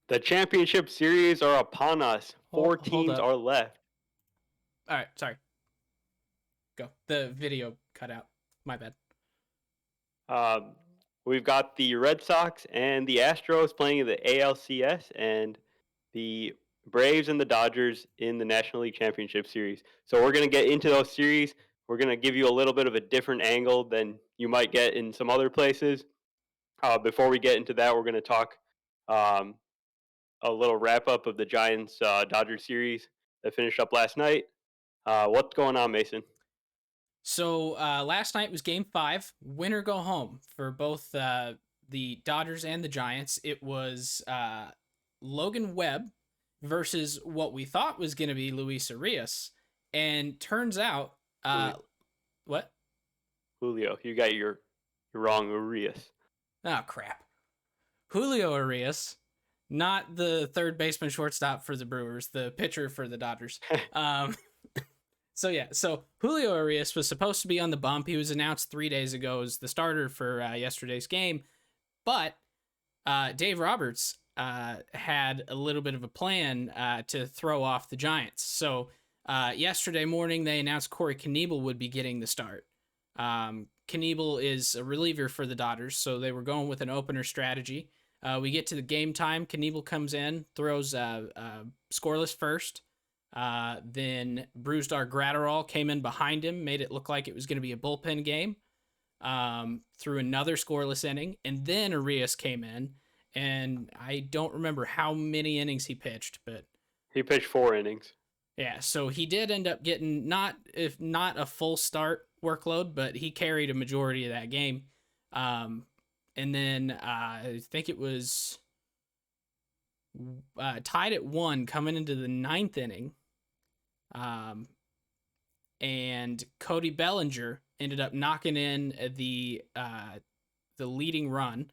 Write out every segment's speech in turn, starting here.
The championship series are upon us. Hold, Four hold teams up. are left. All right, sorry. Go. The video cut out. My bad. Um, we've got the Red Sox and the Astros playing in the ALCS, and the Braves and the Dodgers in the National League Championship Series. So we're going to get into those series. We're going to give you a little bit of a different angle than you might get in some other places. Before we get into that, we're going to talk um, a little wrap up of the Giants Dodgers series that finished up last night. What's going on, Mason? So last night was Game 5, win or go home for both the Dodgers and the Giants. It was Logan Webb versus what we thought was going to be Luis Arias, and turns out, Julio. what? Julio, you got your wrong Urias. Oh crap, Julio Arias, not the third baseman shortstop for the Brewers, the pitcher for the Dodgers. So Julio Arias was supposed to be on the bump. He was announced 3 days ago as the starter for yesterday's game, but Dave Roberts had a little bit of a plan to throw off the Giants. So yesterday morning, they announced Corey Knebel would be getting the start. Knebel is a reliever for the Dodgers, so they were going with an opener strategy. We get to the game time. Knebel comes in, throws scoreless first. Then Brusdar Gratterall came in behind him, made it look like it was going to be a bullpen game. Through another scoreless inning, and then Arias came in, and I don't remember how many innings he pitched, but he pitched 4 innings. Yeah, so he did end up getting not a full start workload, but he carried a majority of that game. And then I think it was tied at 1 coming into the 9th inning. And Cody Bellinger ended up knocking in the leading run.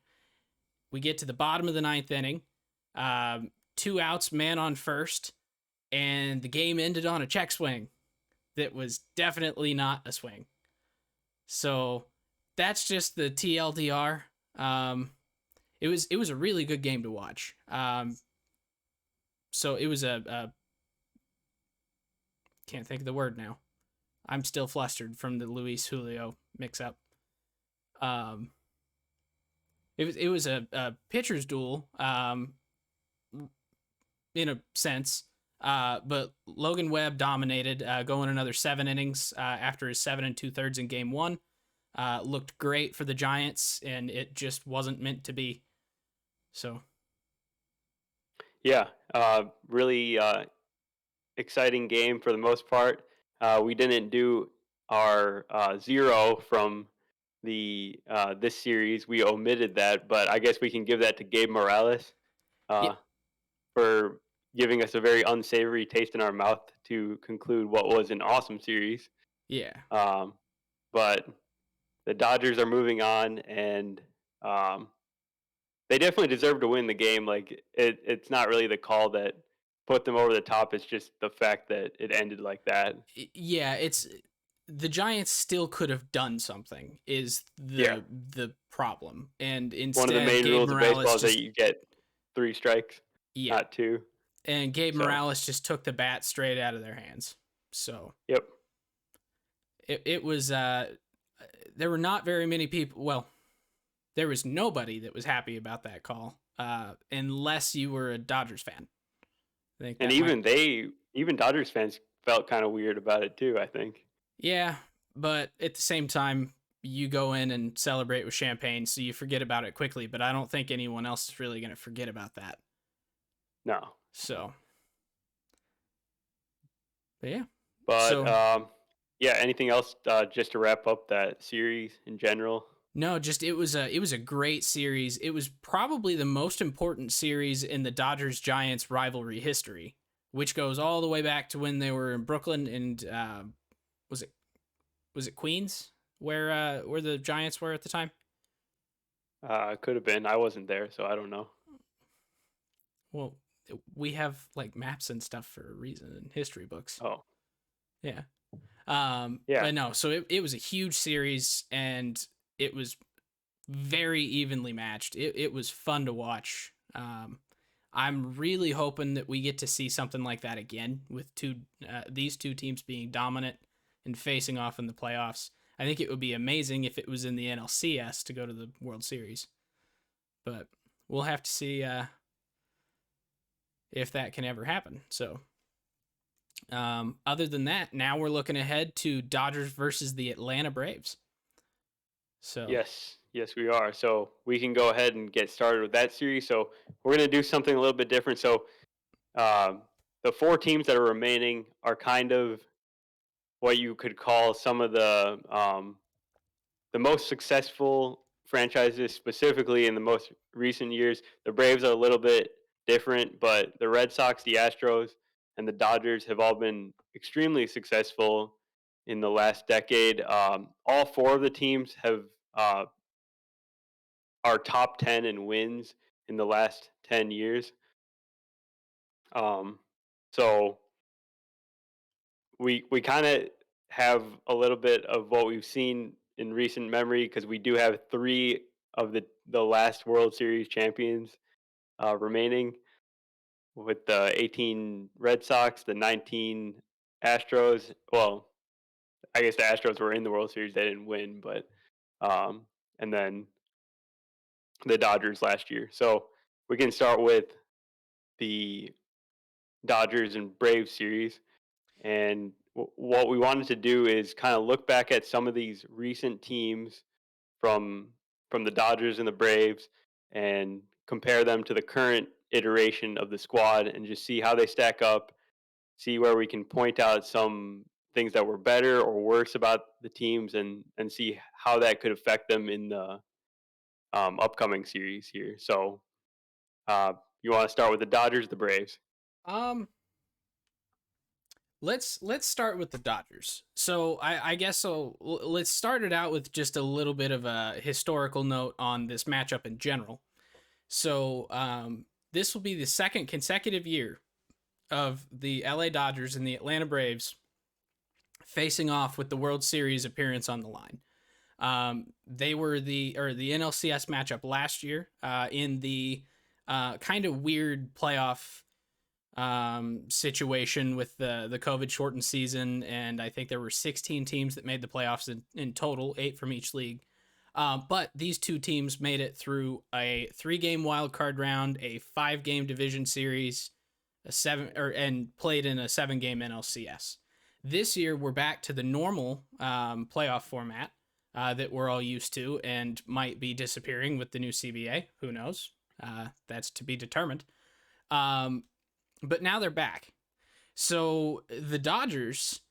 We get to the bottom of the 9th inning, 2 outs, man on first, and the game ended on a check swing that was definitely not a swing. So that's just the TLDR. It was a really good game to watch. So it was a can't think of the word now. I'm still flustered from the Luis Julio mix-up. It was a pitcher's duel, in a sense. But Logan Webb dominated, going another 7 innings after his 7 2/3 in Game 1. Looked great for the Giants, and it just wasn't meant to be. So. Yeah, really exciting game for the most part. We didn't do our 0 from the this series. We omitted that, but I guess we can give that to Gabe Morales for giving us a very unsavory taste in our mouth to conclude what was an awesome series. Yeah. But the Dodgers are moving on, and they definitely deserve to win the game. Like it's not really the call that put them over the top. It's just the fact that it ended like that. Yeah, it's the Giants still could have done something. Is the problem? And instead, one of the main Gabe rules Morales of baseball is that you get 3 strikes, not 2. And Gabe Morales just took the bat straight out of their hands. So yep, it was. There were not very many people. Well, there was nobody that was happy about that call, unless you were a Dodgers fan. I think and even Dodgers fans felt kind of weird about it too, I think. Yeah, but at the same time, you go in and celebrate with champagne, so you forget about it quickly, but I don't think anyone else is really going to forget about that. No. So. But yeah. But, yeah, anything else just to wrap up that series in general? No, just it was a great series. It was probably the most important series in the Dodgers-Giants rivalry history, which goes all the way back to when they were in Brooklyn and was it Queens where the Giants were at the time? Could have been. I wasn't there, so I don't know. Well, we have like maps and stuff for a reason in history books. Oh. Yeah. But no, so it was a huge series, and it was very evenly matched. It was fun to watch. I'm really hoping that we get to see something like that again with these two teams being dominant and facing off in the playoffs. I think it would be amazing if it was in the NLCS to go to the World Series, but we'll have to see if that can ever happen. So, other than that, now we're looking ahead to Dodgers versus the Atlanta Braves. So, Yes, we are. So we can go ahead and get started with that series. So we're going to do something a little bit different. So um, the four teams that are remaining are kind of what you could call some of the most successful franchises, specifically in the most recent years. The Braves are a little bit different, but the Red Sox, the Astros, and the Dodgers have all been extremely successful in the last decade. All four of the teams have are top 10 in wins in the last 10 years. Um, so we kind of have a little bit of what we've seen in recent memory because we do have three of the last World Series champions remaining with the 18 Red Sox, the 19 Astros. Well, I guess the Astros were in the World Series; they didn't win, but and then the Dodgers last year. So we can start with the Dodgers and Braves series. And what we wanted to do is kind of look back at some of these recent teams from the Dodgers and the Braves and compare them to the current iteration of the squad and just see how they stack up, see where we can point out some things that were better or worse about the teams and see how that could affect them in the upcoming series here. So uh, you want to start with the Dodgers, the Braves? um, let's start with the Dodgers. So I guess so. Let's start it out with just a little bit of a historical note on this matchup in general. So this will be the second consecutive year of the LA Dodgers and the Atlanta Braves facing off with the World Series appearance on the line. They were the NLCS matchup last year in the kind of weird playoff situation with the COVID shortened season, and I think there were 16 teams that made the playoffs in total, 8 from each league. But these two teams made it through a 3-game wild card round, a 5-game division series, and played in a 7-game NLCS. This year, we're back to the normal playoff format that we're all used to, and might be disappearing with the new CBA. Who knows? That's to be determined. But now they're back. So the Dodgers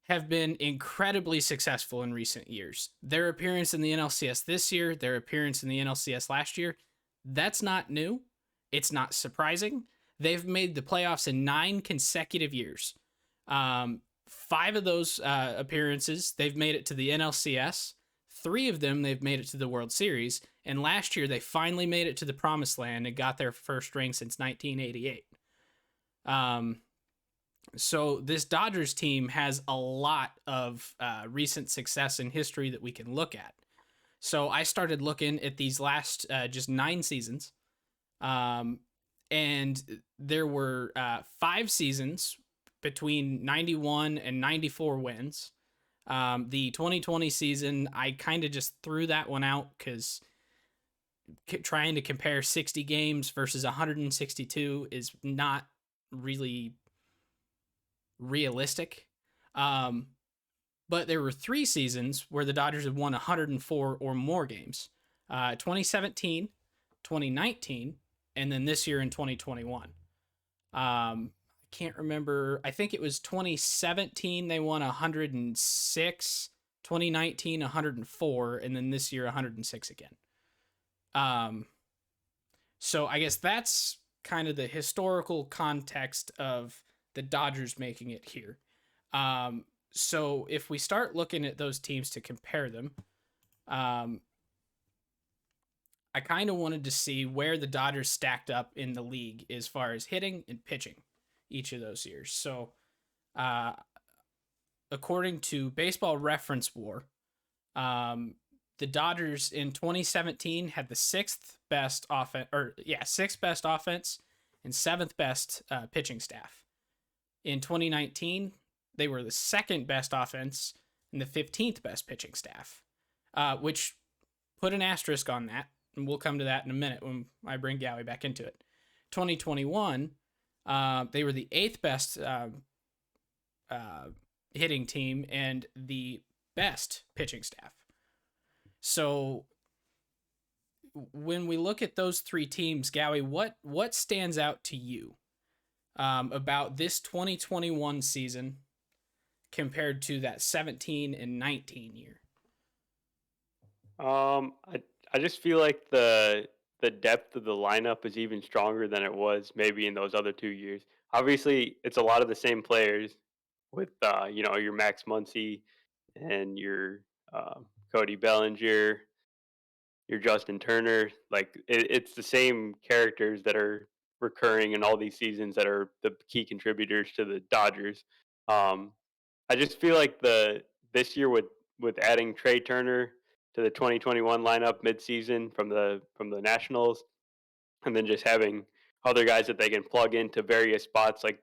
have been incredibly successful in recent years. Their appearance in the NLCS this year, their appearance in the NLCS last year, that's not new. It's not surprising. They've made the playoffs in 9 consecutive years. 5 of those appearances, they've made it to the NLCS. 3 of them, they've made it to the World Series. And last year, they finally made it to the Promised Land and got their first ring since 1988. So this Dodgers team has a lot of recent success in history that we can look at. So I started looking at these last just 9 seasons. And there were 5 seasons between 91 and 94 wins. The 2020 season, I kind of just threw that one out because trying to compare 60 games versus 162 is not really realistic. But there were 3 seasons where the Dodgers had won 104 or more games. 2017, 2019, and then this year in 2021. I can't remember. I think it was 2017 they won 106, 2019 104, and then this year 106 again. So I guess that's kind of the historical context of the Dodgers making it here. So if we start looking at those teams to compare them, I kind of wanted to see where the Dodgers stacked up in the league as far as hitting and pitching each of those years. So, according to Baseball Reference War, the Dodgers in 2017 had the 6th best offense, 6th best offense and seventh best pitching staff. In 2019, they were the second best offense and the 15th best pitching staff, which put an asterisk on that. And we'll come to that in a minute when I bring Gowie back into it. 2021, they were the eighth best hitting team and the best pitching staff. So when we look at those three teams, Gowie, what stands out to you about this 2021 season compared to that 17 and 19 year? I just feel like the depth of the lineup is even stronger than it was maybe in those other 2 years. Obviously, it's a lot of the same players with your Max Muncy and your Cody Bellinger, your Justin Turner. Like it's the same characters that are recurring in all these seasons that are the key contributors to the Dodgers. Um, I just feel like the this year with adding Trey Turner to the 2021 lineup midseason from the Nationals, and then just having other guys that they can plug into various spots like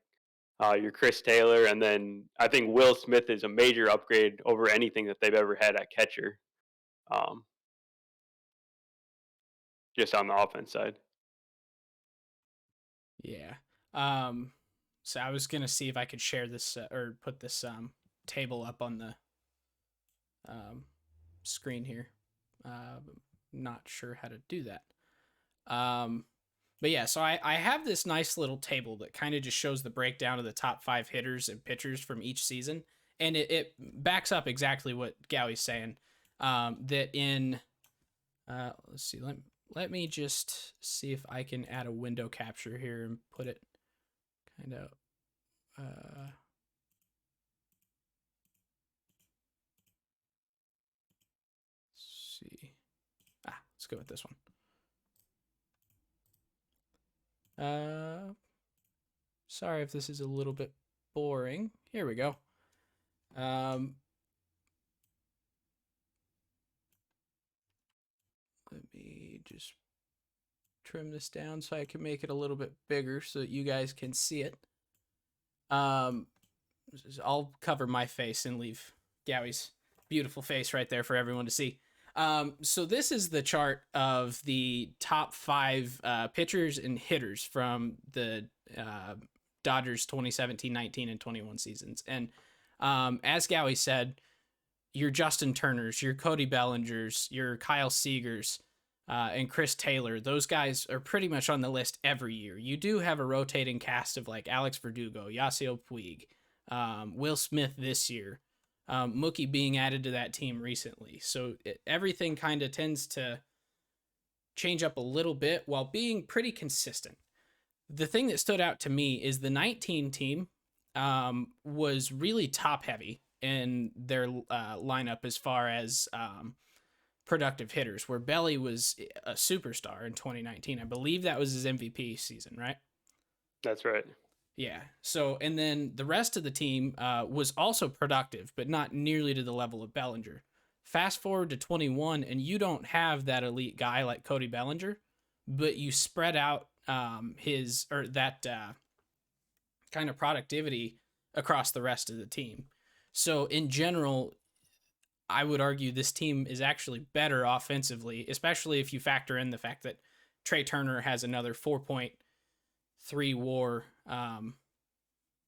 your Chris Taylor, and then I think Will Smith is a major upgrade over anything that they've ever had at catcher, um, just on the offense side. Yeah. So I was gonna see if I could share this or put this table up on the screen here. Not sure how to do that. But yeah, so I have this nice little table that kind of just shows the breakdown of the top 5 hitters and pitchers from each season, and it backs up exactly what Gowie's saying. That in let's see, let me just see if I can add a window capture here and put it kind of see. Let's go with this one. Sorry if this is a little bit boring. Here we go. Let me just trim this down so I can make it a little bit bigger so that you guys can see it. I'll cover my face and leave Gowie's beautiful face right there for everyone to see. So this is the chart of the top 5 pitchers and hitters from the Dodgers 2017, 19, and 21 seasons. And as Gowie said, your Justin Turners, your Cody Bellingers, your Kyle Seagers, and Chris Taylor, those guys are pretty much on the list every year. You do have a rotating cast of like Alex Verdugo, Yasiel Puig, Will Smith this year, Mookie being added to that team recently. So everything kind of tends to change up a little bit while being pretty consistent. The thing that stood out to me is the 19 team was really top heavy in their lineup as far as productive hitters, where Belly was a superstar in 2019. I believe that was his MVP season, right? That's right. Yeah. So, and then the rest of the team was also productive, but not nearly to the level of Bellinger. Fast forward to 21, and you don't have that elite guy like Cody Bellinger, but you spread out that kind of productivity across the rest of the team. So, in general, I would argue this team is actually better offensively, especially if you factor in the fact that Trey Turner has another 4.3 WAR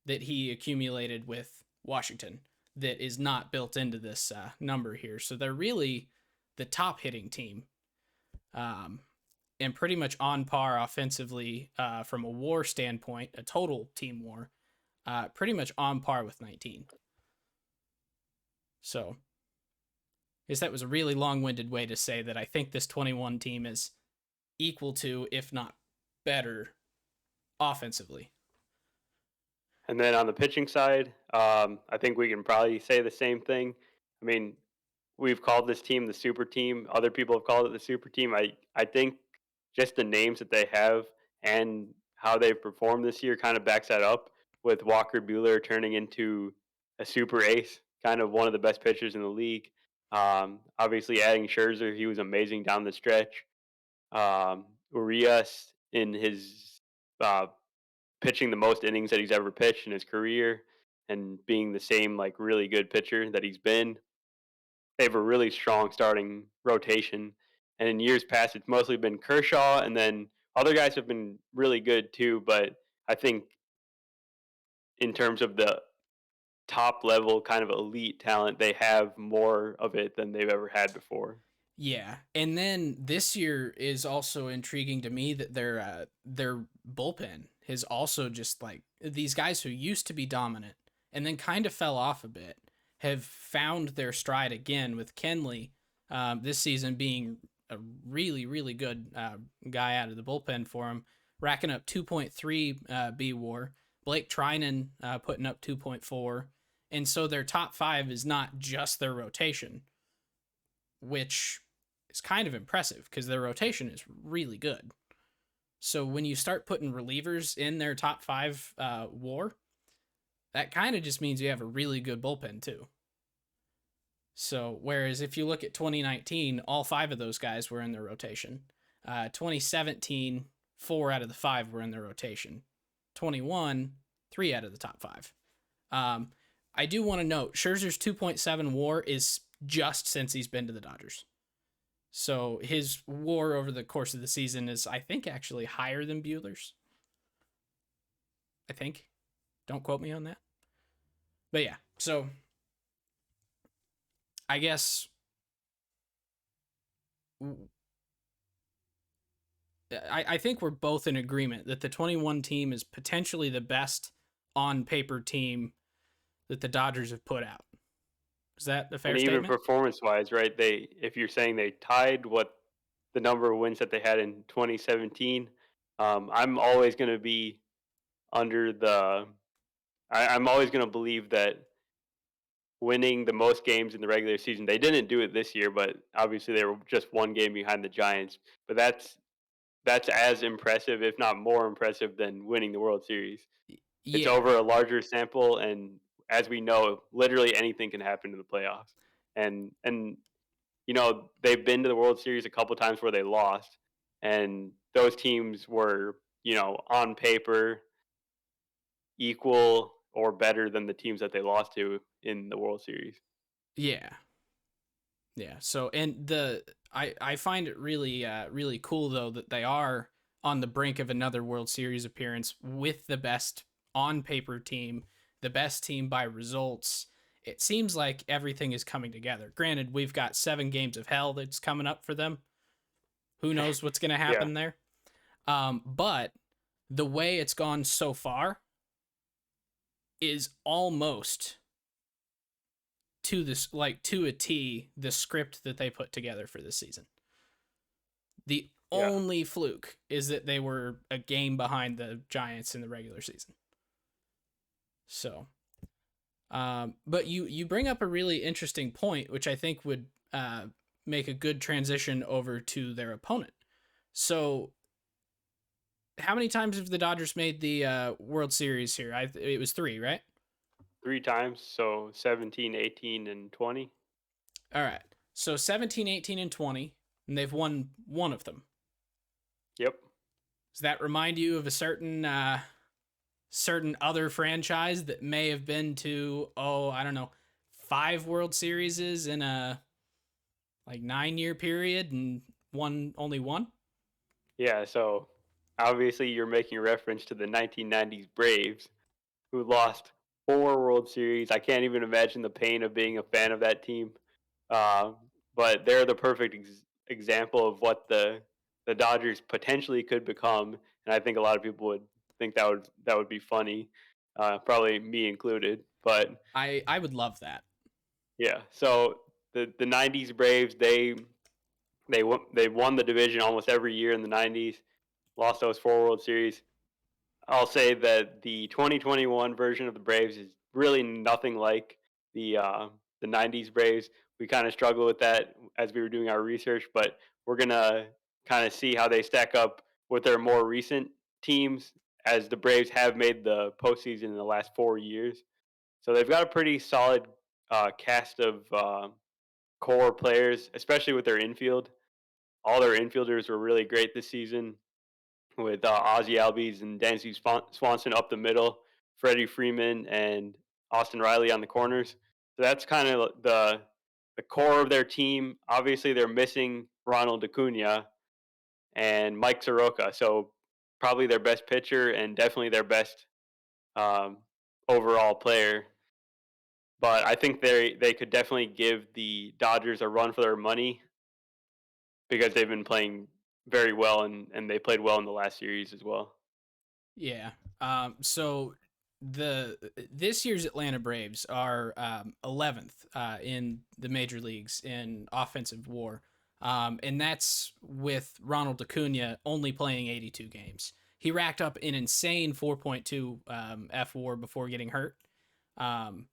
that he accumulated with Washington that is not built into this number here. So they're really the top hitting team, and pretty much on par offensively from a WAR standpoint, a total team WAR, pretty much on par with 19. So I guess that was a really long-winded way to say that I think this 21 team is equal to, if not better, offensively. And then on the pitching side, I think we can probably say the same thing. I mean, we've called this team the super team. Other people have called it the super team. I think just the names that they have and how they've performed this year kind of backs that up, with Walker Buehler turning into a super ace, kind of one of the best pitchers in the league. Obviously, adding Scherzer, he was amazing down the stretch. Urias in his pitching the most innings that he's ever pitched in his career and being the same like really good pitcher that he's been. They have a really strong starting rotation. And in years past, it's mostly been Kershaw, and then other guys have been really good too. But I think in terms of the top level kind of elite talent, they have more of it than they've ever had before. Yeah, and then this year is also intriguing to me that their bullpen has also just like these guys who used to be dominant and then kind of fell off a bit have found their stride again with Kenley this season being a really good guy out of the bullpen for him, racking up 2.3 B WAR. Blake Trinan putting up 2.4, and so their top five is not just their rotation, which is kind of impressive because their rotation is really good. So when you start putting relievers in their top five WAR, that kind of just means you have a really good bullpen too. So whereas if you look at 2019, all five of those guys were in their rotation. 2017, 4 out of the 5 were in their rotation. 21, 3 out of the top 5. I do want to note Scherzer's 2.7 WAR is just since he's been to the Dodgers. So his WAR over the course of the season is, I think, actually higher than Bueller's. I think. Don't quote me on that. But yeah, so I guess I think we're both in agreement that the 21 team is potentially the best on paper team that the Dodgers have put out. Is that a fair And even statement? performance-wise, right? They if you're saying they tied what the number of wins that they had in 2017, I'm always going to be under the. I'm always going to believe that winning the most games in the regular season. They didn't do it this year, but obviously they were just one game behind the Giants. But that's as impressive, if not more impressive, than winning the World Series. It's Yeah. over a larger sample, and as we know, literally anything can happen in the playoffs. And they've been to the World Series a couple times where they lost, and those teams were on paper equal or better than the teams that they lost to in the World Series. Yeah. Yeah. So and I find it really cool though that they are on the brink of another World Series appearance with the best on paper team, the best team by results. It seems like everything is coming together. Granted, we've got 7 games of hell that's coming up for them. Who knows what's going to Yeah, happen there? But the way it's gone so far is almost to this like to a T the script that they put together for this season. The yeah. only fluke is that they were a game behind the Giants in the regular season. So, but you bring up a really interesting point, which I think would make a good transition over to their opponent. So, how many times have the Dodgers made the World Series here? It was 3, right? 3 times, so 17, 18, and 20. All right. So 17, 18, and 20, and they've won one of them. Yep. Does that remind you of a certain other franchise that may have been to, I don't know, 5 World Series in a like 9-year period and won only one? Yeah, so obviously you're making reference to the 1990s Braves, who lost 4 World Series. I can't even imagine the pain of being a fan of that team. Uh, but they're the perfect example of what the Dodgers potentially could become, and I think a lot of people would think that would be funny, probably me included. But I would love that. yeah, so the '90s Braves they won the division almost every year in the '90s, lost those 4 World Series. I'll say that the 2021 version of the Braves is really nothing like the '90s Braves. We kind of struggle with that as we were doing our research, but we're gonna kind of see how they stack up with their more recent teams, as the Braves have made the postseason in the last 4 years. So they've got a pretty solid cast of core players, especially with their infield. All their infielders were really great this season. with Ozzy Albies and Dansby Swanson up the middle, Freddie Freeman and Austin Riley on the corners. So that's kind of the core of their team. Obviously, they're missing Ronald Acuna and Mike Soroka, so probably their best pitcher and definitely their best um, overall player. But I think they could definitely give the Dodgers a run for their money because they've been playing very well and they played well in the last series as well. Yeah. So the this year's Atlanta Braves are 11th in the major leagues in offensive WAR, and that's with Ronald Acuna only playing 82 games. He racked up an insane 4.2 FWAR before getting hurt, um,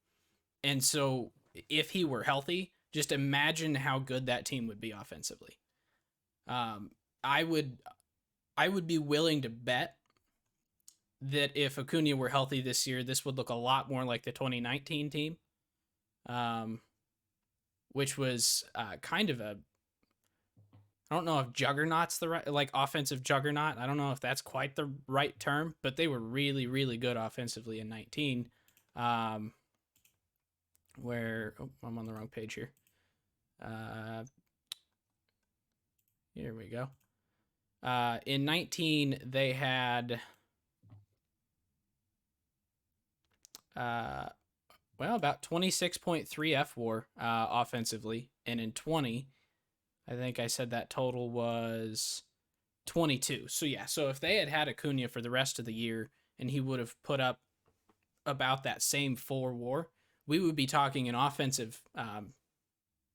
and so if he were healthy, just imagine how good that team would be offensively. Um, I would be willing to bet that if Acuna were healthy this year, this would look a lot more like the 2019 team, um, which was kind of a, I don't know if juggernaut's the right, like offensive juggernaut. I don't know if that's quite the right term, but they were really, really good offensively in 19. Um, I'm on the wrong page here. Here we go. In 19, they had about 26.3 FWAR offensively, and in 20, I think I said that total was 22. So yeah, so if they had had Acuna for the rest of the year and he would have put up about that same 4 WAR, we would be talking an offensive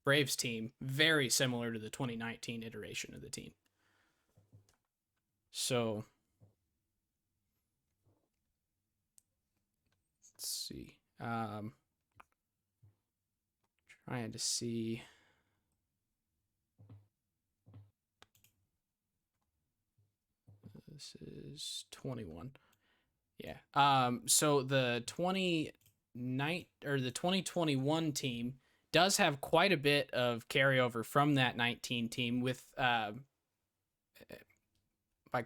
Braves team very similar to the 2019 iteration of the team. So let's see. Trying to see. This is 21. Yeah. So the 2021 team does have quite a bit of carryover from that 19 team with by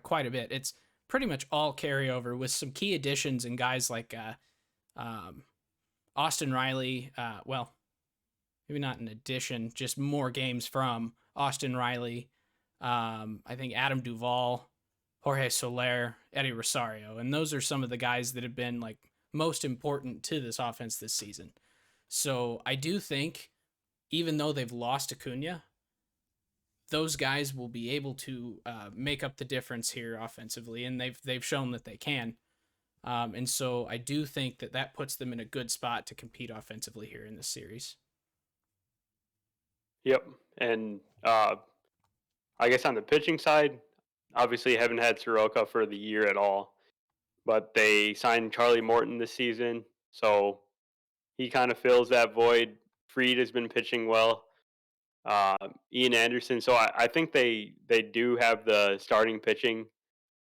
quite a bit. It's pretty much all carryover with some key additions and guys like Austin Riley. Well, maybe not an addition, just more games from Austin Riley. I think Adam Duvall, Jorge Soler, Eddie Rosario, and those are some of the guys that have been like most important to this offense this season. So I do think, even though they've lost Acuna, those guys will be able to make up the difference here offensively, and they've shown that they can. And so I do think that puts them in a good spot to compete offensively here in this series. Yep, and I guess on the pitching side, obviously haven't had Soroka for the year at all, but they signed Charlie Morton this season, so he kind of fills that void. Freed has been pitching well. Ian Anderson. So I think they do have the starting pitching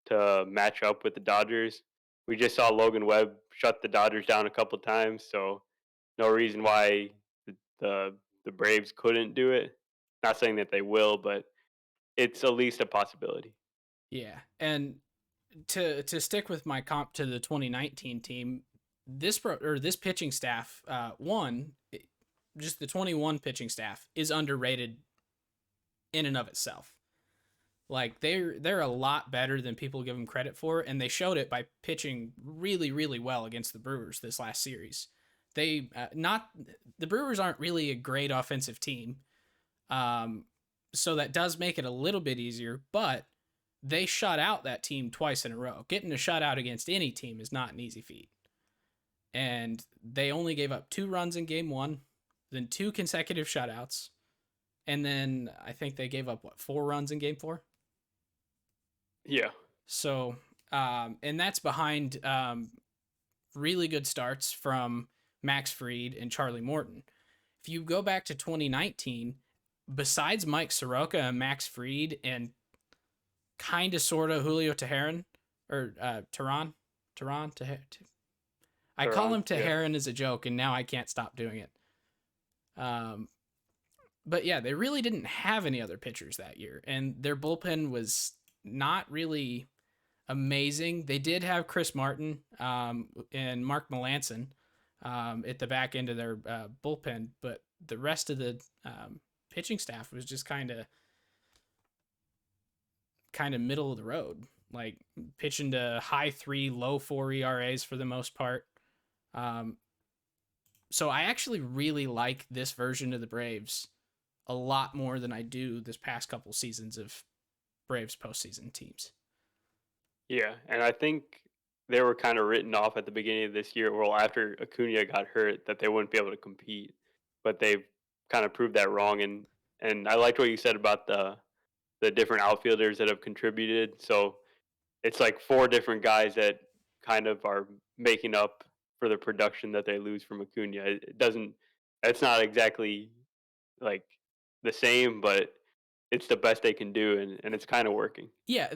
to match up with the Dodgers. We just saw Logan Webb shut the Dodgers down a couple times, so no reason why the Braves couldn't do it. Not saying that they will, but it's at least a possibility. Yeah, and to stick with my comp to the 2019 team, this pitching staff, just the 21 pitching staff is underrated in and of itself. Like they're a lot better than people give them credit for, and they showed it by pitching really, really well against the Brewers this last series. They not the Brewers aren't really a great offensive team, so that does make it a little bit easier, but they shut out that team twice in a row. Getting a shutout against any team is not an easy feat. And they only gave up 2 runs in game 1, then 2 consecutive shutouts, and then I think they gave up 4 runs in game 4. Yeah. So, and that's behind really good starts from Max Fried and Charlie Morton. If you go back to 2019, besides Mike Soroka and Max Fried and kind of sort of Julio Teheran or Tehran. I call him Teheran as a joke, and now I can't stop doing it. But yeah, they really didn't have any other pitchers that year, and their bullpen was not really amazing. They did have Chris Martin and Mark Melanson at the back end of their bullpen, but the rest of the pitching staff was just kind of middle of the road, like pitching to high 3, low 4 ERAs for the most part. Um, so I actually really like this version of the Braves a lot more than I do this past couple seasons of Braves postseason teams. Yeah, and I think they were kind of written off at the beginning of this year. Well, after Acuna got hurt, that they wouldn't be able to compete, but they've kind of proved that wrong. And I liked what you said about the different outfielders that have contributed. So it's like four different guys that kind of are making up for the production that they lose from Acuna. It doesn't. It's not exactly like the same, but it's the best they can do, and it's kind of working. Yeah,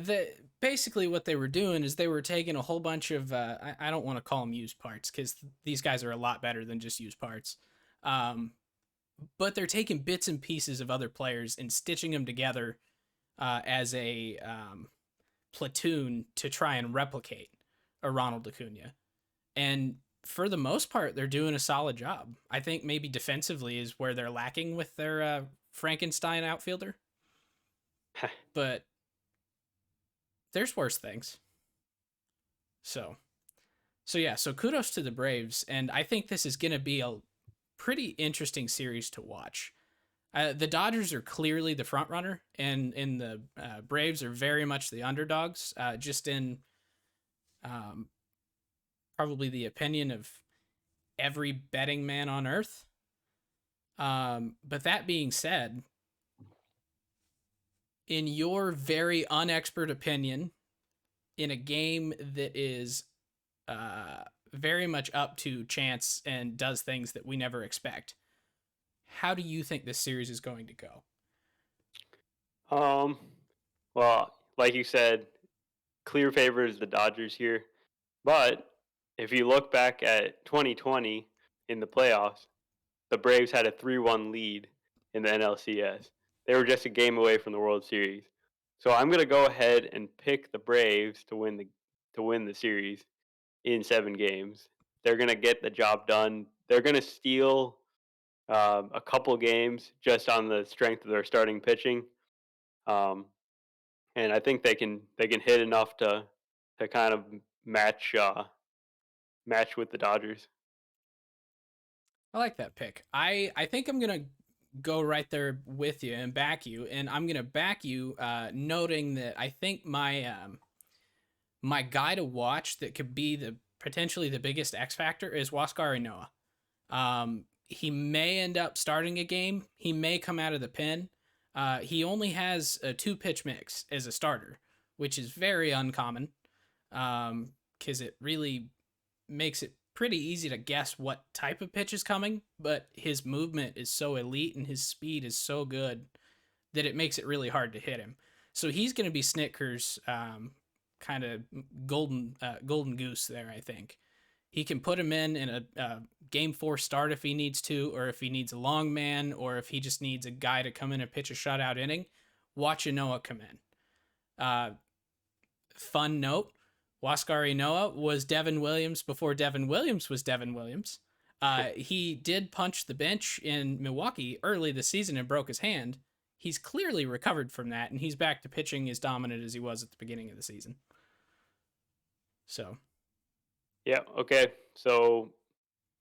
basically what they were doing is they were taking a whole bunch of I don't want to call them used parts because these guys are a lot better than just used parts. Um, but they're taking bits and pieces of other players and stitching them together as a platoon to try and replicate a Ronald Acuna. And for the most part, they're doing a solid job. I think maybe defensively is where they're lacking with their Frankenstein outfielder, but there's worse things. So yeah, so kudos to the Braves, and I think this is going to be a pretty interesting series to watch. The Dodgers are clearly the front runner, and the Braves are very much the underdogs. Just in um, probably the opinion of every betting man on earth. But that being said, in your very unexpert opinion, in a game that is very much up to chance and does things that we never expect, how do you think this series is going to go? Um, well, like you said, clear favor is the Dodgers here. But if you look back at 2020 in the playoffs, the Braves had a 3-1 lead in the NLCS. They were just a game away from the World Series. So I'm going to go ahead and pick the Braves to win the series in 7 games. They're going to get the job done. They're going to steal a couple games just on the strength of their starting pitching. Um, and I think they can hit enough to kind of match match with the Dodgers. I like that pick. I think I'm gonna go right there with you and back you, and I'm gonna back you, noting that I think my guy to watch that could be the potentially the biggest X factor is Huascar Noah. He may end up starting a game. He may come out of the pen. He only has a 2 pitch mix as a starter, which is very uncommon, because it really makes it pretty easy to guess what type of pitch is coming. But his movement is so elite and his speed is so good that it makes it really hard to hit him. So he's going to be Snitker's kind of golden goose there. I think he can put him in a game 4 start if he needs to, or if he needs a long man, or if he just needs a guy to come in and pitch a shutout inning. Watch Noah come in. Fun note: Huascar Noah was Devin Williams before Devin Williams was Devin Williams. He did punch the bench in Milwaukee early this season and broke his hand. He's clearly recovered from that, and he's back to pitching as dominant as he was at the beginning of the season. So, Yeah. Okay. So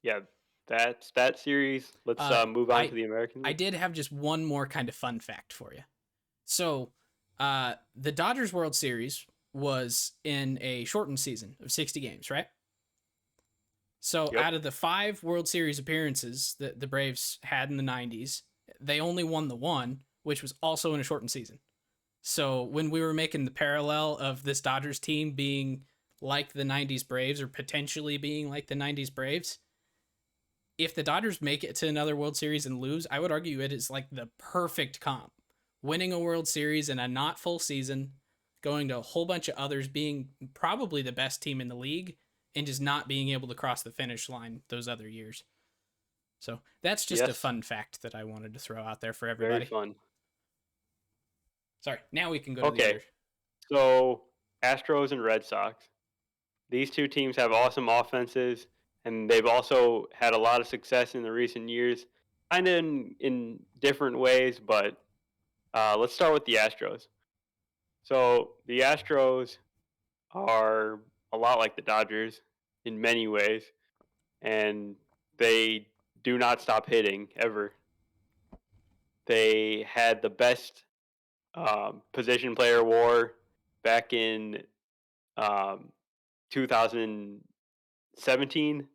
yeah, that's that series. Let's move on I to the American I League. did have just one more kind of fun fact for you. So, the Dodgers World Series was in a shortened season of 60 games, right? So, Yep. out of the 5 World Series appearances that the Braves had in the 90s, they only won the one, which was also in a shortened season. So, when we were making the parallel of this Dodgers team being like the 90s Braves or potentially being like the 90s Braves, if the Dodgers make it to another World Series and lose, I would argue it is like the perfect comp. Winning a World Series in a not full season, going to a whole bunch of others, being probably the best team in the league, and just not being able to cross the finish line those other years. So that's just a Yes. fun fact that I wanted to throw out there for Very everybody. fun. Sorry, now we can go to the Okay. other. So Astros and Red Sox. These two teams have awesome offenses, and they've also had a lot of success in the recent years, kind of in different ways. But let's start with the Astros. So the Astros are a lot like the Dodgers in many ways, and they do not stop hitting ever. They had the best position player war back in um, 2017,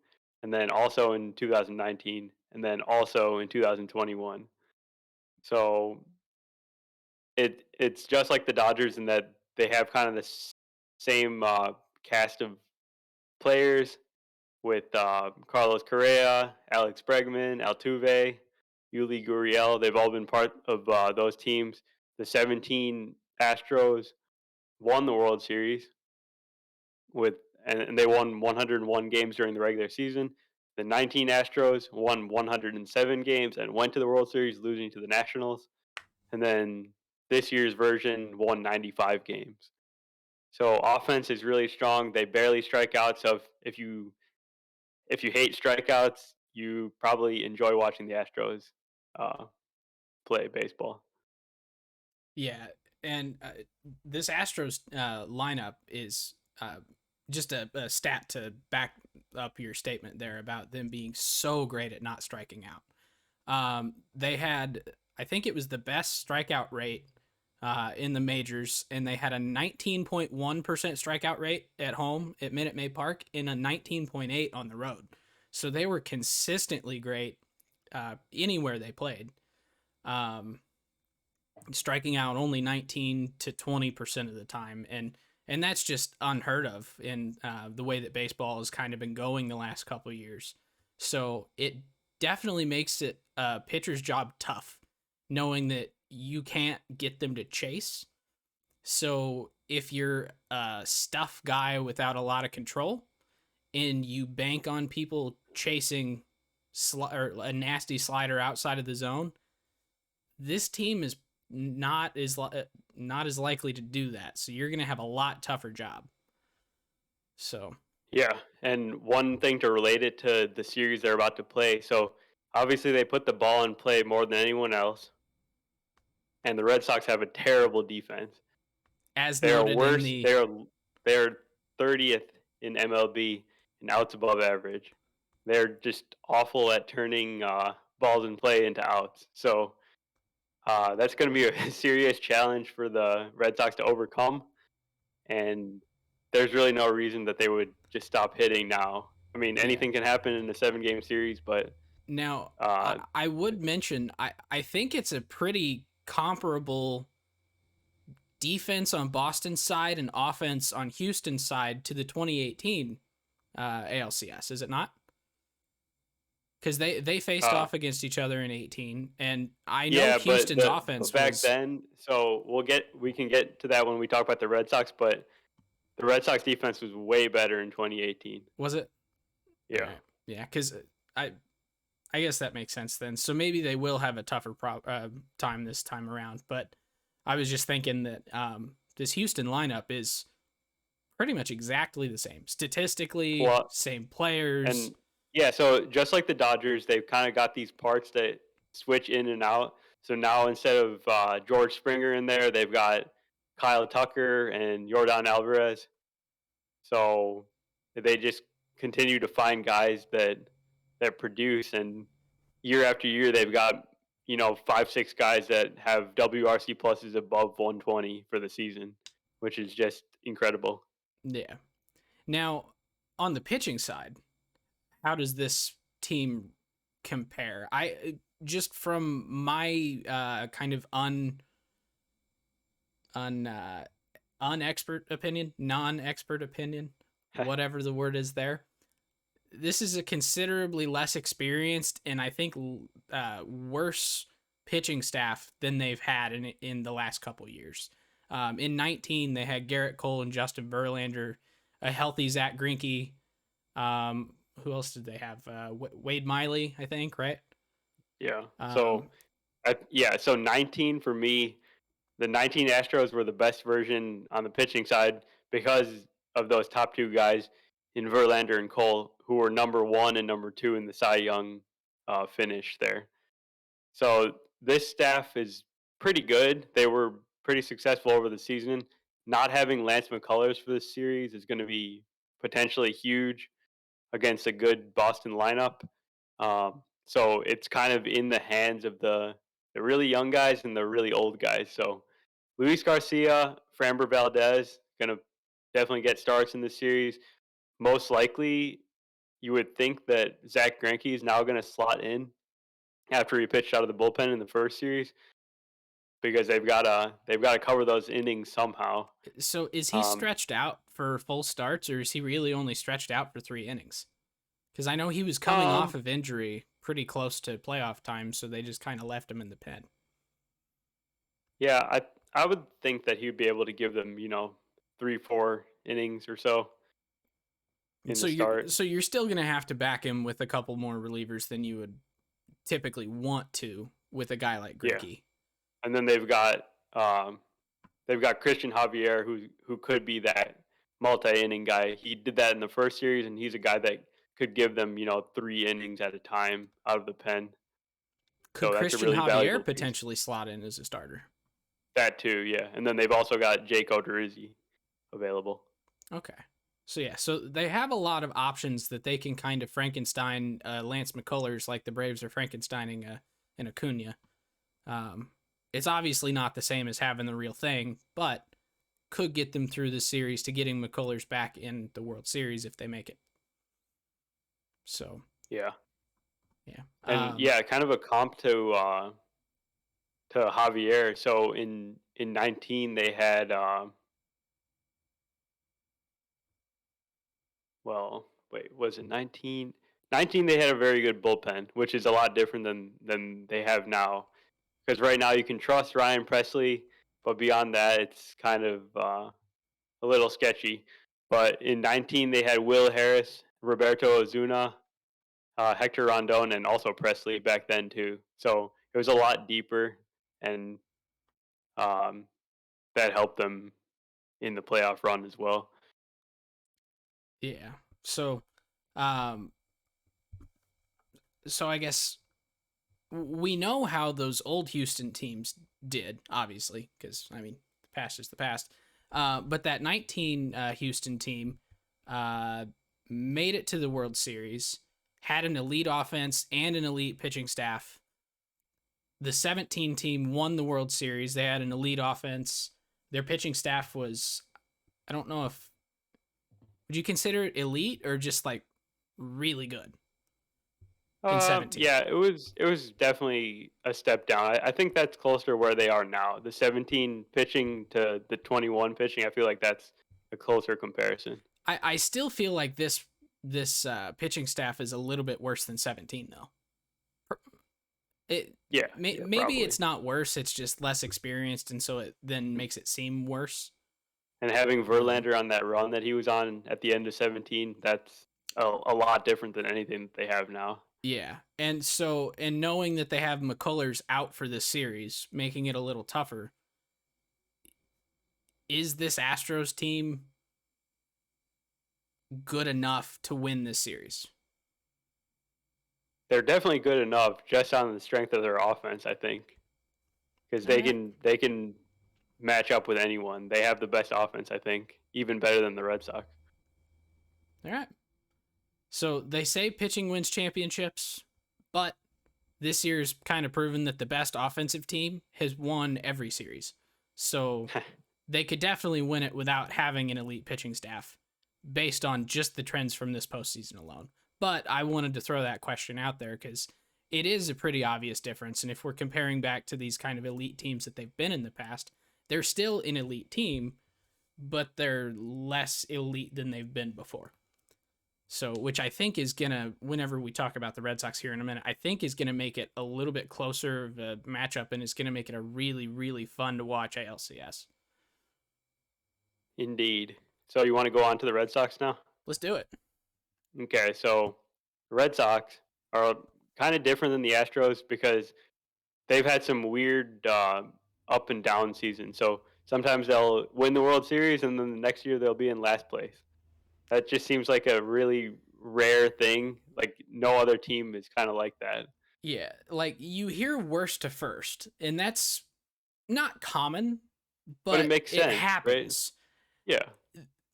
and then also in 2019, and then also in 2021. So it's just like the Dodgers in that they have kind of the same cast of players with Carlos Correa, Alex Bregman, Altuve, Yuli Gurriel. They've all been part of those teams. The 17 Astros won the World Series with, and they won 101 games during the regular season. The 19 Astros won 107 games and went to the World Series, losing to the Nationals. And then this year's version won 95 games. So offense is really strong. They barely strike out. So if you hate strikeouts, you probably enjoy watching the Astros uh, play baseball. Yeah, and this Astros lineup is just a stat to back up your statement there about them being so great at not striking out. They had, I think it was the best strikeout rate in the majors, and they had a 19.1% strikeout rate at home at Minute Maid Park and a 19.8 on the road. So they were consistently great anywhere they played. Striking out only 19 to 20% of the time, and that's just unheard of in the way that baseball has kind of been going the last couple of years. So it definitely makes it a pitcher's job tough, knowing that you can't get them to chase. So if you're a stuff guy without a lot of control and you bank on people chasing or a nasty slider outside of the zone, this team is not as likely to do that. So you're going to have a lot tougher job. So Yeah, and one thing to relate it to the series they're about to play. So obviously they put the ball in play more than anyone else, and the Red Sox have a terrible defense. as They are noted in worse. the They're 30th in MLB in outs above average. They're just awful at turning balls in play into outs. So that's going to be a serious challenge for the Red Sox to overcome. And there's really no reason that they would just stop hitting now. I mean, yeah. anything can happen in a 7 game series, but Now uh, I would mention I think it's a pretty comparable defense on Boston's side and offense on Houston's side to the 2018 ALCS, is it not? Because they faced uh, off against each other in 18, and I know yeah, Houston's but offense back was then, so we can get to that when we talk about the Red Sox, but the Red Sox defense was way better in 2018. was it? All Yeah. right, yeah, because I I guess that makes sense then. So maybe they will have a tougher time this time around. But I was just thinking that this Houston lineup is pretty much exactly the same statistically, Well, same players. and yeah, so just like the Dodgers, they've kind of got these parts that switch in and out. So now instead of George Springer in there, they've got Kyle Tucker and Jordan Alvarez. So they just continue to find guys that produce, and year after year, they've got 5 6 guys that have WRC pluses above 120 for the season, which is just incredible. Yeah. Now, on the pitching side, how does this team compare? I just from my kind of un unexpert opinion, non-expert opinion, whatever the word is there. This is a considerably less experienced and I think worse pitching staff than they've had in the last couple years. In 19, they had Garrett Cole and Justin Verlander, a healthy Zach Greinke. Who else did they have? Wade Miley, I think, right? Yeah. Um, So 19 for me, the 19 Astros were the best version on the pitching side because of those top two guys in Verlander and Cole, who were number one and number two in the Cy Young finish there. So this staff is pretty good. They were pretty successful over the season. Not having Lance McCullers for this series is going to be potentially huge against a good Boston lineup. So it's kind of in the hands of the really young guys and the really old guys. So Luis Garcia, Framber Valdez, going to definitely get starts in this series. Most likely, you would think that Zach Greinke is now going to slot in after he pitched out of the bullpen in the first series because they've got to cover those innings somehow. So is he Um, stretched out for full starts, or is he really only stretched out for 3 innings? Because I know he was coming off um, of injury pretty close to playoff time, so they just kind of left him in the pen. yeah, I would think that he'd be able to give them 3-4 innings or so in So the you're start. so you're still gonna have to back him with a couple more relievers than you would typically want to with a guy like Yeah, Greinke. and then um, they've got Christian Javier who could be that multi-inning guy. He did that in the first series, and he's a guy that could give them 3 innings at a time out of the pen. Could So that's a Christian really Javier valuable piece. potentially slot in as a starter? That too, yeah. And then they've also got Jake Odorizzi available. Okay. So yeah, so they have a lot of options that they can kind of Frankenstein Lance McCullers like the Braves are Frankensteining an Acuna. Um, it's obviously not the same as having the real thing, but could get them through the series to getting McCullers back in the World Series if they make it. So Yeah. yeah, And yeah, kind of a comp to Javier. So in 19 they had well, wait, was it 19? 19 they had a very good bullpen, which is a lot different than they have now. Because right now you can trust Ryan Presley, but beyond that it's kind of a little sketchy. But in 19 they had Will Harris, Roberto Ozuna, Hector Rondon, and also Presley back then too. So it was a lot deeper, and um, that helped them in the playoff run as well. yeah. So, um, so I guess we know how those old Houston teams did, obviously, because I mean the past is the past. But that 19 Houston team uh, made it to the World Series, had an elite offense and an elite pitching staff. The 17 team won the World Series. They had an elite offense. Their pitching staff was, I don't know if, would you consider it elite or just like really good in 17? Yeah, it was definitely a step down. I think that's closer to where they are now. The 17 pitching to the 21 pitching. I feel like that's a closer comparison. I still feel like this pitching staff is a little bit worse than 17 though. It Yeah, yeah, maybe probably. it's not worse. It's just less experienced, and so it then makes it seem worse. And having Um, Verlander on that run that he was on at the end of 17, that's a lot different than anything that they have now. yeah, and knowing that they have McCullers out for this series, making it a little tougher. Is this Astros team good enough to win this series? They're definitely good enough just on the strength of their offense, I think, because All right, they can match up with anyone. They have the best offense, I think, even better than the Red Sox. all right. So they say pitching wins championships, but this year's kind of proven that the best offensive team has won every series. So they could definitely win it without having an elite pitching staff based on just the trends from this postseason alone. But I wanted to throw that question out there because it is a pretty obvious difference. And if we're comparing back to these kind of elite teams that they've been in the past, they're still an elite team, but they're less elite than they've been before. So, which I think is gonna, whenever we talk about the Red Sox here in a minute, I think is gonna make it a little bit closer of a matchup, and is gonna make it a really, really fun to watch ALCS. Indeed. So you want to go on to the Red Sox now? Let's do it. Okay, so the Red Sox are kind of different than the Astros because they've had some weird up and down seasons. So Sometimes they'll win the World Series, and then the next year they'll be in last place. That just seems like a really rare thing. Like no other team is kind of like that. Yeah, like you hear worst to first, and that's not common, But it but makes it sense, right? happens. Yeah.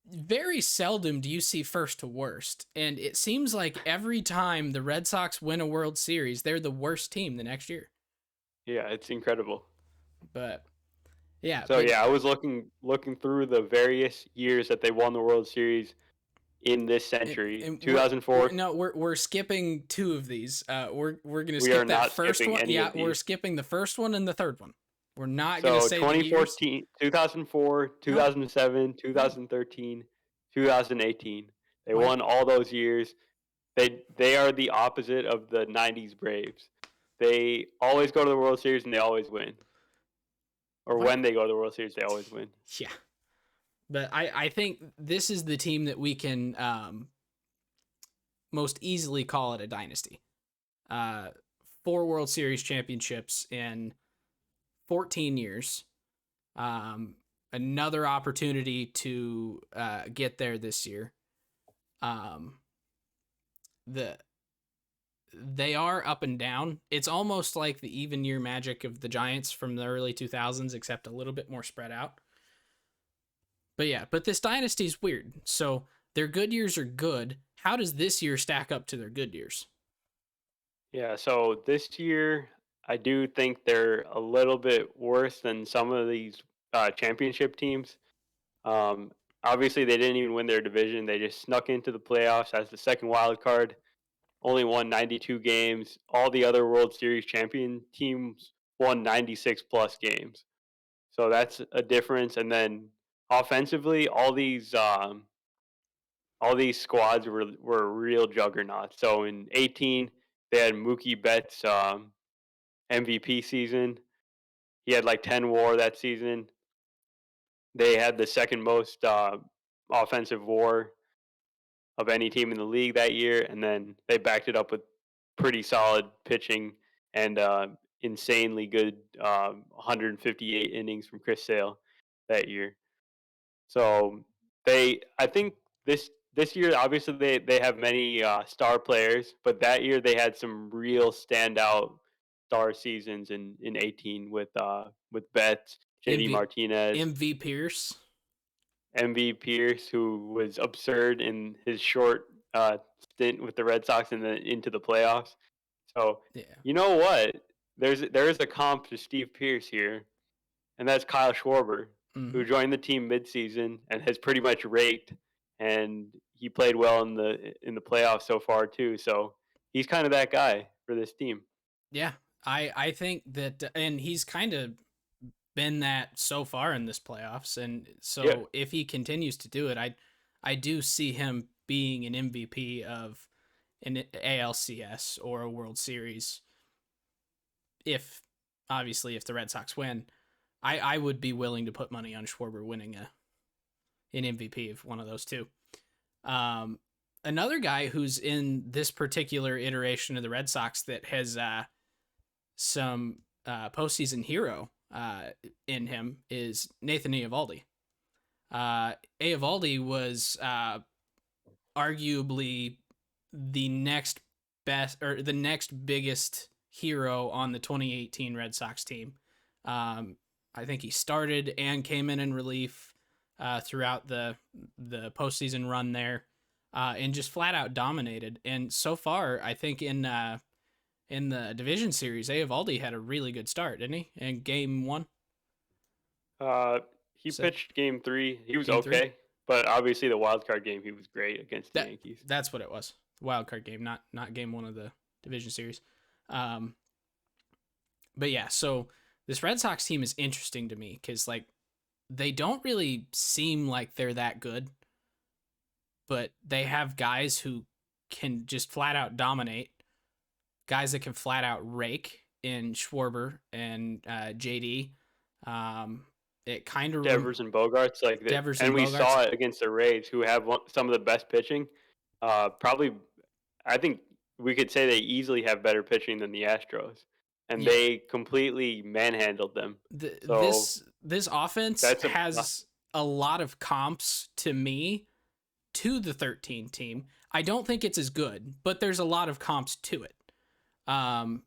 Very seldom do you see first to worst, and it seems like every time the Red Sox win a World Series, they're the worst team the next year. Yeah, it's incredible. But yeah, So but yeah, I was looking through the various years that they won the World Series in this century. and we're 2004, no we're skipping two of these. We're gonna we are skip that not first skipping one. any Yeah, of we're these. skipping the first one and the third one. We're not gonna So say the years. 2014, 2004, No, 2007, no. 2013, 2018. They Why? won all those years. They are the opposite of the 90s Braves. They always go to the World Series and they always win. Or Why? when they go to the World Series, they always win. Yeah, but I think this is the team that we can most easily call it a dynasty. Uh, 4 World Series championships in 14 years. Another opportunity to get there this year. Um, the they are up and down. It's almost like the even year magic of the Giants from the early 2000s, except a little bit more spread out. But yeah, but this dynasty is weird. So their good years are good. How does this year stack up to their good years? Yeah, so this year, I do think they're a little bit worse than some of these championship teams. Um, Obviously, they didn't even win their division. They just snuck into the playoffs as the second wild card, only won 92 games. All the other World Series champion teams won 96 plus games. So that's a difference. And then offensively, all these squads were real juggernauts. So in 18, they had Mookie Betts MVP season. He had like 10 WAR that season. They had the second most offensive WAR of any team in the league that year, and then they backed it up with pretty solid pitching and insanely good 158 innings from Chris Sale that year. So I think this year, obviously they have many star players, but that year they had some real standout star seasons in 18 with Betts, JD MV Martinez, MV Pierce. MV Pierce, who was absurd in his short stint with the Red Sox and then into the playoffs. So Yeah. you know what? There is a comp to Steve Pierce here, and that's Kyle Schwarber, Mm-hmm. who joined the team midseason and has pretty much raked, and he played well in the playoffs so far too. So he's kind of that guy for this team. Yeah. I think that and he's kind of been that so far in this playoffs, and Yeah, so if he continues to do it, I do see him being an MVP of an ALCS or a World Series. If obviously if the Red Sox win, I would be willing to put money on Schwarber winning an MVP of one of those two. Um, Another guy who's in this particular iteration of the Red Sox that has some postseason hero in him is Nathan Iovaldi. Iovaldi was arguably the next best or the next biggest hero on the 2018 Red Sox team. I think he started and came in relief throughout the postseason run there, and just flat out dominated. And so far, I think in the division series, Iovaldi had a really good start, didn't he? In game one, uh, he so pitched game three. He was game three. okay, but obviously the wild card game he was great against the That Yankees. that's what it was. Wild card game, not game one of the division series. Um, but yeah, so this Red Sox team is interesting to me because like they don't really seem like they're that good, but they have guys who can just flat out dominate, guys that can flat out rake in Schwarber and JD. It kind of Devers and Bogarts like that, Devers and and we Bogarts. saw it against the Rays, who have some of the best pitching. Probably, I think we could say they easily have better pitching than the Astros. and Yeah. they completely manhandled them. The, So this offense that's a has a lot of comps to me to the 13 team. I don't think it's as good, but there's a lot of comps to it. Um,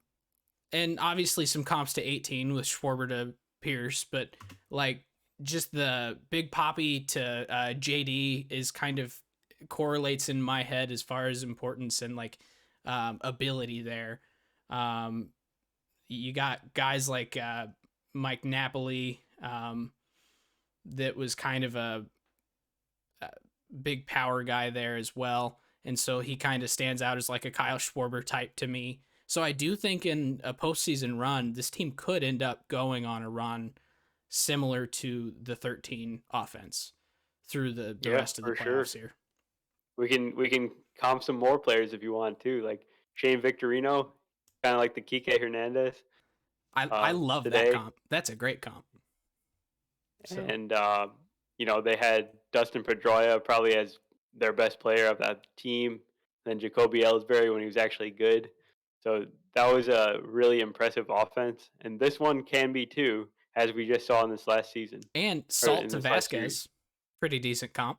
and obviously some comps to 18 with Schwarber to Pierce, but like just the Big Poppy to JD is kind of correlates in my head as far as importance and like ability there. Um, you got guys like Mike Napoli that was kind of a big power guy there as well. And so he kind of stands out as like a Kyle Schwarber type to me. So I do think in a postseason run, this team could end up going on a run similar to the 13 offense through the yeah, rest of the for sure. playoffs here. We can comp some more players if you want to, like Shane Victorino, kind of like the Kike Hernandez I love that today. comp. That's a great comp. So And they had Dustin Pedroia probably as their best player of that team. Then Jacoby Ellsbury when he was actually good. So that was a really impressive offense, and this one can be too, as we just saw in this last season and or Salt in to this last series. Vasquez, pretty decent comp.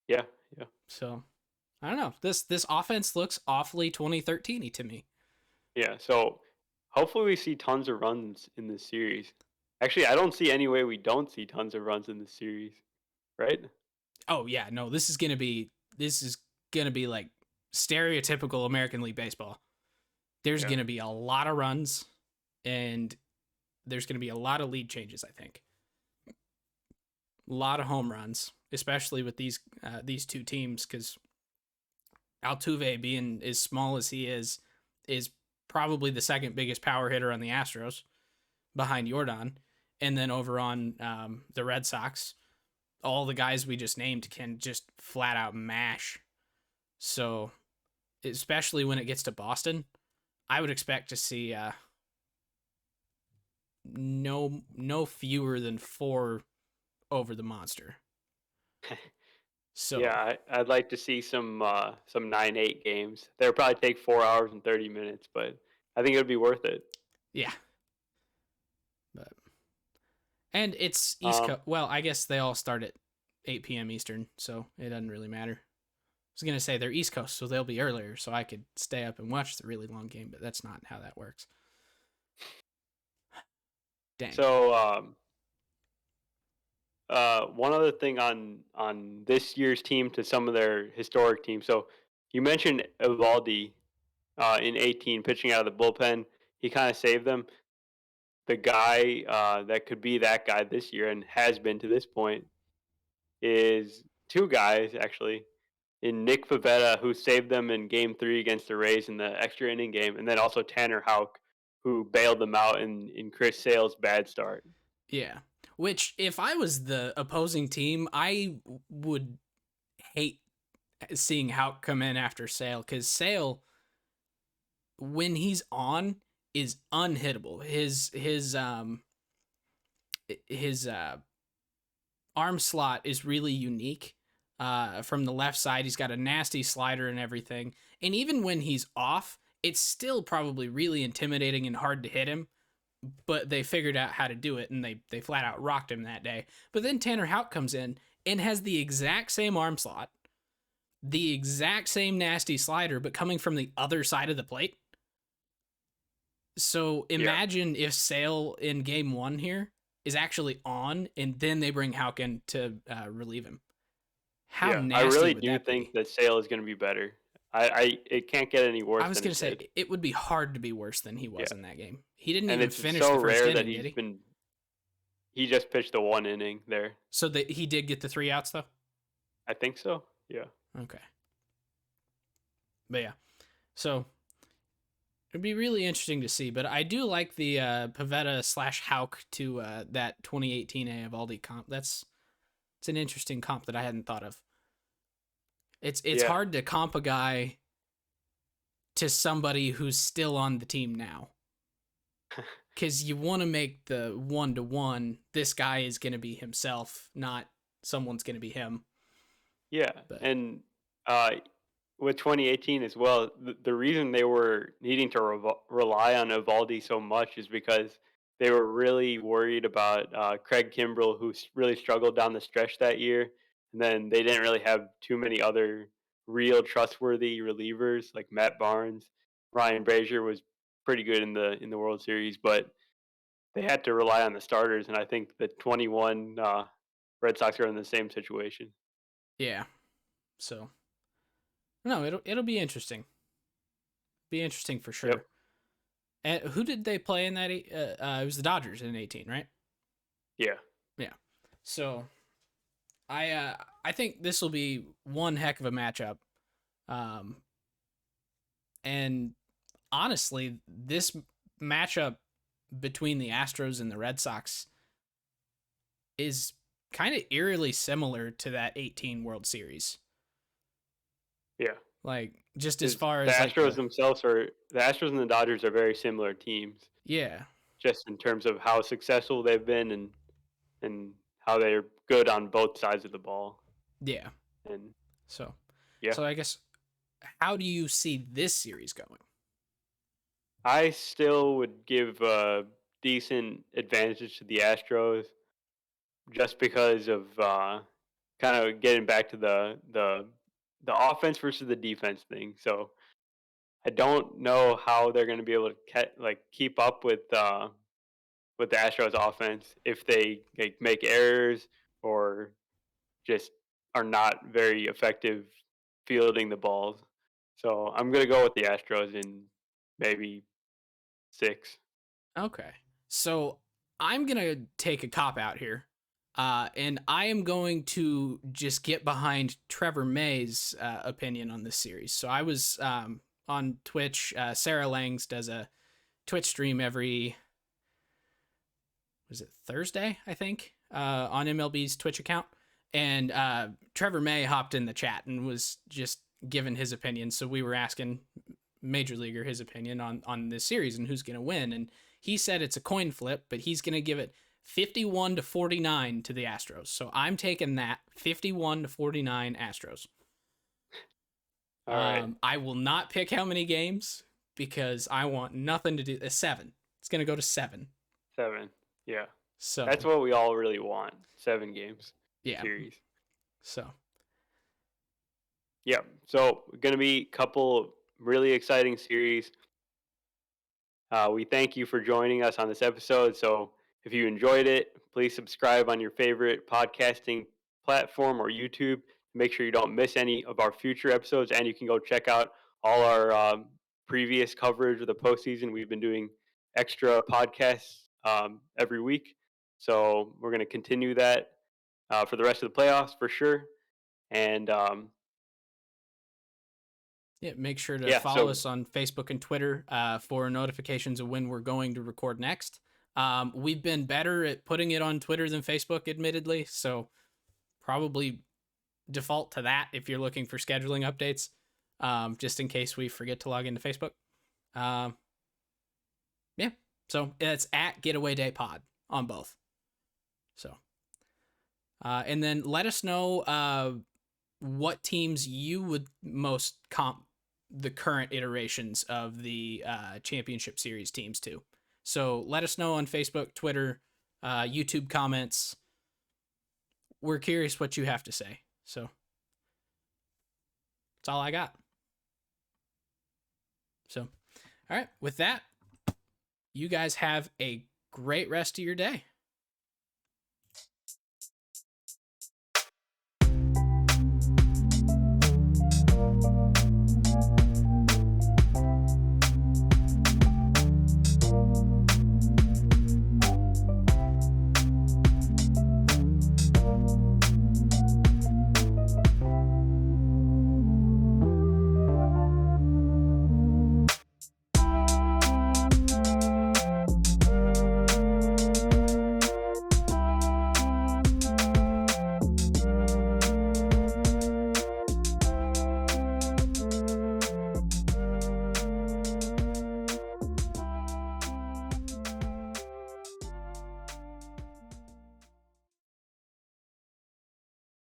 Yeah, yeah, So I don't know. This offense looks awfully 2013y to me. yeah. So hopefully we see tons of runs in this series. Actually, I don't see any way we don't see tons of runs in this series, right? Oh yeah, no, this is gonna be like stereotypical American League baseball. There's Yeah. gonna be a lot of runs, and there's gonna be a lot of lead changes. I think a lot of home runs, especially with these two teams, because Altuve being as small as he is probably the second biggest power hitter on the Astros, behind Jordan, and then over on the Red Sox, all the guys we just named can just flat out mash. So, especially when it gets to Boston, I would expect to see no fewer than 4 over the monster. So, Yeah, I'd like to see some 9-8 games. They'll probably take 4 hours and 30 minutes, but I think it would be worth it. yeah. But and it's East Um, Coast. Well, I guess they all start at 8 p.m. Eastern, so it doesn't really matter. I was gonna say they're East Coast, so they'll be earlier, so I could stay up and watch the really long game, but that's not how that works. Dang. so one other thing on this year's team to some of their historic teams. So you mentioned Iovaldi in 18 pitching out of the bullpen. He kind of saved them. The guy that could be that guy this year and has been to this point is two guys actually in Nick Pivetta, who saved them in Game 3 against the Rays in the extra inning game, and then also Tanner Houck, who bailed them out in Chris Sale's bad start. Yeah. Which, if I was the opposing team, I would hate seeing Houck come in after Sale, because Sale, when he's on, is unhittable. His arm slot is really unique. From the left side, he's got a nasty slider and everything. And even when he's off, it's still probably really intimidating and hard to hit him. But they figured out how to do it, and they flat out rocked him that day. But then Tanner Houck comes in and has the exact same arm slot, the exact same nasty slider, but coming from the other side of the plate. So imagine if Sale in game 1 here is actually on, and then they bring Houck in to relieve him. How nasty I really would do that think be? that Sale is going to be better. It can't get any worse I was than going it to say, did. it would be hard to be worse than he was Yeah, in that game. He didn't and even it's finish so the first rare that inning, did he? he just pitched the 1 inning there. So that he did get the 3 outs, though? I think so. Yeah. Okay. But yeah. So it'd be really interesting to see. But I do like the Pavetta / Houck to that 2018 Iovaldi comp. It's an interesting comp that I hadn't thought of. It's hard to comp a guy to somebody who's still on the team now, because you want to make the 1-to-1. This guy is going to be himself, not someone's going to be him. Yeah, But and uh, with 2018 as well, the reason they were needing to rely on Iovaldi so much is because they were really worried about Craig Kimbrell, who really struggled down the stretch that year. And then they didn't really have too many other real trustworthy relievers like Matt Barnes. Ryan Brazier was pretty good in the World Series, but they had to rely on the starters. And I think the 21 Red Sox are in the same situation. Yeah. So no, it'll be interesting. Be interesting for Yep. sure. And who did they play in that? It was the Dodgers in 18, right? Yeah. Yeah. So I think this will be one heck of a matchup. Um, and honestly, this matchup between the Astros and the Red Sox is kind of eerily similar to that 18 World Series. Yeah. Like just as 'Cause far the as like Astros themselves are the Astros and the Dodgers are very similar teams, yeah, just in terms of how successful they've been and how they're good on both sides of the ball. yeah. And So yeah, so I guess how do you see this series going? I still would give a decent advantage to the Astros just because of kind of getting back to the offense versus the defense thing. So I don't know how they're going to be able to keep up with the Astros offense if they make errors or just are not very effective fielding the balls. So I'm gonna go with the Astros in maybe 6. Okay. So I'm gonna take a cop out here. And I am going to just get behind Trevor May's opinion on this series. So I was on Twitch. Sarah Langs does a Twitch stream every, was it Thursday, I think, on MLB's Twitch account. And Trevor May hopped in the chat and was just giving his opinion. So we were asking Major Leaguer his opinion on this series and who's going to win. And he said it's a coin flip, but he's going to give it 51 to 49 to the Astros. So I'm taking that 51 to 49 Astros. All right, I will not pick how many games because I want nothing to do. 7. It's going to go to 7. 7. Yeah, that's So what we all really want. 7 games yeah. series. So Yeah. So gonna be a couple really exciting series. We thank you for joining us on this episode. So, if you enjoyed it, please subscribe on your favorite podcasting platform or YouTube. Make sure you don't miss any of our future episodes, and you can go check out all our previous coverage of the postseason. We've been doing extra podcasts every week. So, we're going to continue that for the rest of the playoffs for sure. And yeah, make sure to yeah, follow so us on Facebook and Twitter for notifications of when we're going to record next. We've been better at putting it on Twitter than Facebook, admittedly. So probably default to that if you're looking for scheduling updates, just in case we forget to log into Facebook. Yeah, so it's at Getaway Day Pod on both. So, and then let us know what teams you would most comp the current iterations of the championship series teams to. So let us know on Facebook, Twitter, YouTube comments. We're curious what you have to say. So that's all I got. So, all right, with that, you guys have a great rest of your day.